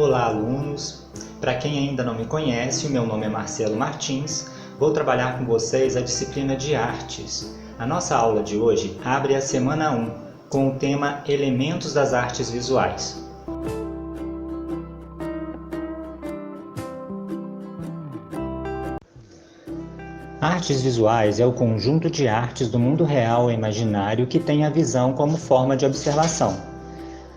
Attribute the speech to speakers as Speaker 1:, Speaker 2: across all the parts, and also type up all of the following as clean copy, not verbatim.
Speaker 1: Olá, alunos! Para quem ainda não me conhece, o meu nome é Marcelo Martins. Vou trabalhar com vocês a disciplina de Artes. A nossa aula de hoje abre a semana 1, com o tema Elementos das Artes Visuais. Artes visuais é o conjunto de artes do mundo real e imaginário que tem a visão como forma de observação.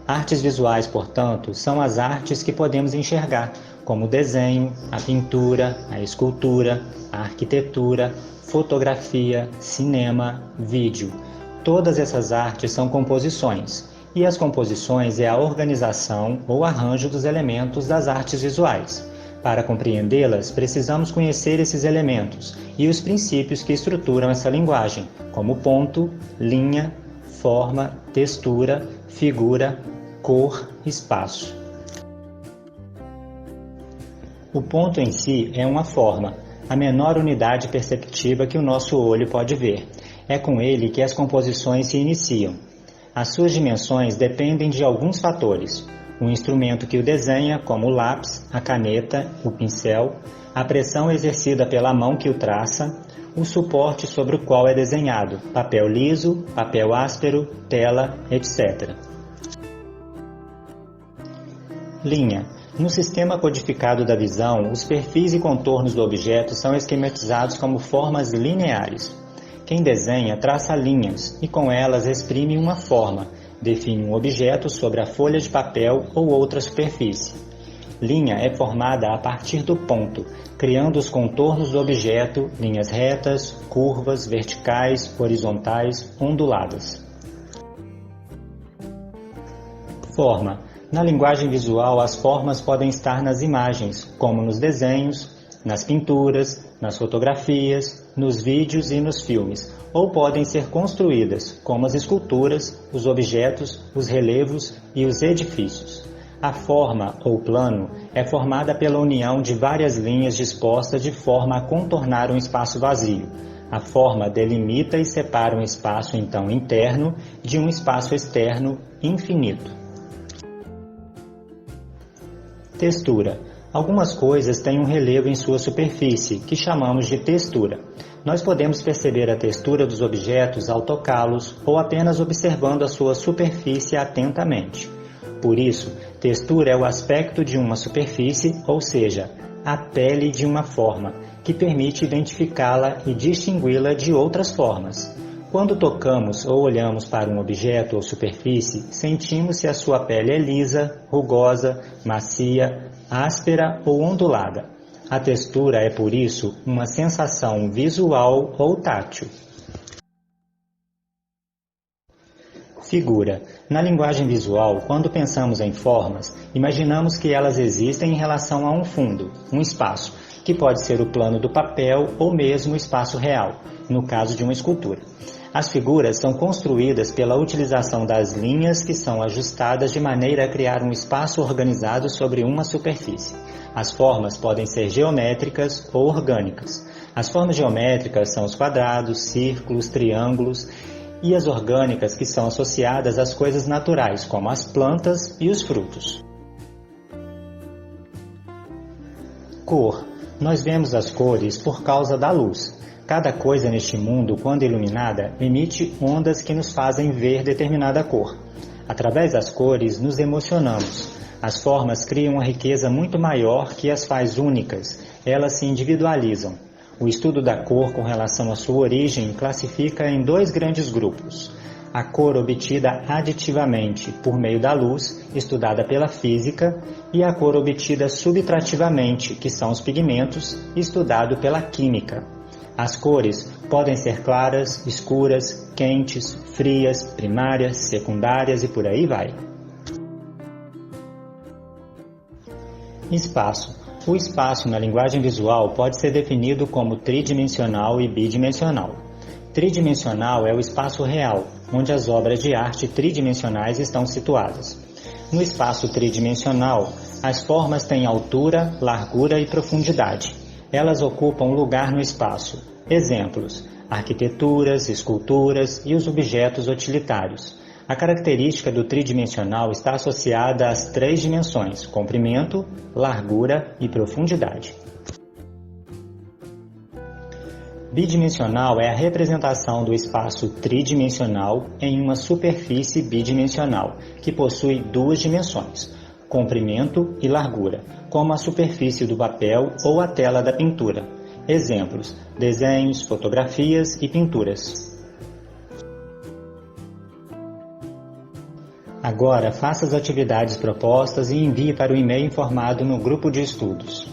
Speaker 1: Artes visuais, portanto, são as artes que podemos enxergar, como o desenho, a pintura, a escultura, a arquitetura, fotografia, cinema, vídeo. Todas essas artes são composições, e as composições é a organização ou arranjo dos elementos das artes visuais. Para compreendê-las, precisamos conhecer esses elementos e os princípios que estruturam essa linguagem, como ponto, linha, forma, textura, figura, cor, espaço. O ponto em si é uma forma, a menor unidade perceptiva que o nosso olho pode ver. É com ele que as composições se iniciam. As suas dimensões dependem de alguns fatores: o instrumento que o desenha, como o lápis, a caneta, o pincel, a pressão exercida pela mão que o traça, o suporte sobre o qual é desenhado, papel liso, papel áspero, tela, etc. Linha. No sistema codificado da visão, os perfis e contornos do objeto são esquematizados como formas lineares. Quem desenha traça linhas e com elas exprime uma forma, define um objeto sobre a folha de papel ou outra superfície. Linha é formada a partir do ponto, criando os contornos do objeto, linhas retas, curvas, verticais, horizontais, onduladas. Forma. Na linguagem visual, as formas podem estar nas imagens, como nos desenhos, nas pinturas, nas fotografias, nos vídeos e nos filmes, ou podem ser construídas, como as esculturas, os objetos, os relevos e os edifícios. A forma, ou plano, é formada pela união de várias linhas dispostas de forma a contornar um espaço vazio. A forma delimita e separa um espaço, então, interno de um espaço externo infinito. Textura. Algumas coisas têm um relevo em sua superfície, que chamamos de textura. Nós podemos perceber a textura dos objetos ao tocá-los ou apenas observando a sua superfície atentamente. Por isso, textura é o aspecto de uma superfície, ou seja, a pele de uma forma, que permite identificá-la e distingui-la de outras formas. Quando tocamos ou olhamos para um objeto ou superfície, sentimos se a sua pele é lisa, rugosa, macia, áspera ou ondulada. A textura é, por isso, uma sensação visual ou tátil. Figura. Na linguagem visual, quando pensamos em formas, imaginamos que elas existem em relação a um fundo, um espaço, que pode ser o plano do papel ou mesmo o espaço real, no caso de uma escultura. As figuras são construídas pela utilização das linhas que são ajustadas de maneira a criar um espaço organizado sobre uma superfície. As formas podem ser geométricas ou orgânicas. As formas geométricas são os quadrados, círculos, triângulos, e as orgânicas que são associadas às coisas naturais, como as plantas e os frutos. Cor. Nós vemos as cores por causa da luz. Cada coisa neste mundo, quando iluminada, emite ondas que nos fazem ver determinada cor. Através das cores, nos emocionamos. As formas criam uma riqueza muito maior que as faz únicas. Elas se individualizam. O estudo da cor com relação à sua origem classifica em dois grandes grupos: a cor obtida aditivamente por meio da luz, estudada pela física, e a cor obtida subtrativamente, que são os pigmentos, estudado pela química. As cores podem ser claras, escuras, quentes, frias, primárias, secundárias e por aí vai. Espaço. O espaço na linguagem visual pode ser definido como tridimensional e bidimensional. Tridimensional é o espaço real, onde as obras de arte tridimensionais estão situadas. No espaço tridimensional, as formas têm altura, largura e profundidade. Elas ocupam lugar no espaço. Exemplos: arquiteturas, esculturas e os objetos utilitários. A característica do tridimensional está associada às 3 dimensões: comprimento, largura e profundidade. Bidimensional é a representação do espaço tridimensional em uma superfície bidimensional, que possui 2 dimensões, comprimento e largura, como a superfície do papel ou a tela da pintura. Exemplos: desenhos, fotografias e pinturas. Agora, faça as atividades propostas e envie para o e-mail informado no grupo de estudos.